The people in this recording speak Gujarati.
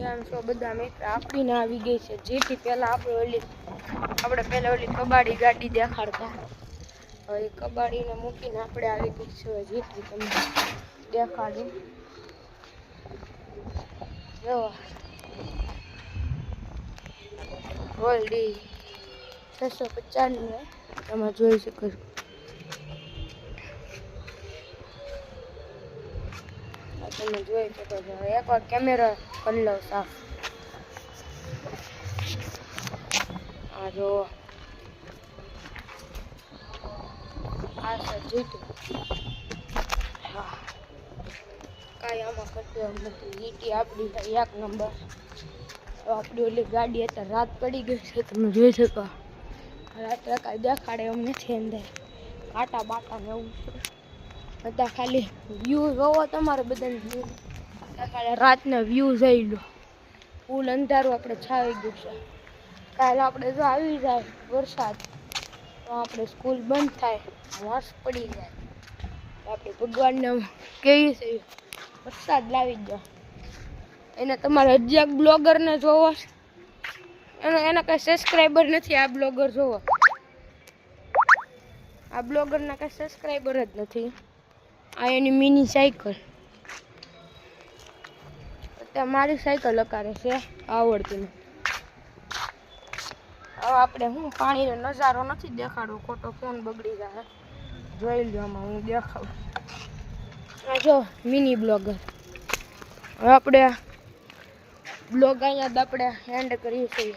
કેમ છો બધા મિત્ર? આપણી આવી ગઈ છે જીટી. પહેલા આપણે પહેલા ઓલી કબાડી ગાડી દેખાડતા, હવે કબાડીને મૂકીને આપણે આવી ગઈ છે જીટી. તમને દેખાડી જો ગોલ્ડી 695 તમે જોઈ શકો છો. તમે જોઈ શકો છો. એકવાર કેમેરા કરી લો સાફ. આ જો આ છે જીટી. હા, કાંઈ આમાં કરતું એમ નથી. જીટી આપણી એક નંબર. આપણી ઓલી ગાડી અત્યારે રાત પડી ગઈ છે, તમે જોઈ શકો. રાત્રે કાંઈ દેખાડે એમ નથી. અંદર કાંટા બાટા ને એવું છે. બધા ખાલી વ્યૂ જોવો તમારે બધાને. વ્યૂ ખાલી રાતના વ્યૂ જોઈ લો. ફૂલ અંધારું આપણે છાવી ગયું છે. કાલે આપણે જો આવી જાય વરસાદ તો આપણે સ્કૂલ બંધ થાય, વાસ પડી જાય. આપણે ભગવાનને કહીએ છે વરસાદ લાવી દો. એને તમારે હજી એક બ્લોગરને જોવો, એના કાંઈ સબસ્ક્રાઈબર નથી. આ બ્લોગર જોવો, આ બ્લોગરના કાંઈ સબસ્ક્રાઈબર જ નથી. આ એની મિની સાયકલ. અત્યારે મારી સાયકલ અકારે છે, આવડતી નથી. હવે આપણે હું પાણીનો નજારો નથી દેખાડવો, ખોટો ફોન બગડી જાય. જોઈ લો આમાં હું દેખાડું. આ જો મિની બ્લોગર. હવે આપણે બ્લોગ અહીંયા આપણે એન્ડ કરીએ છીએ.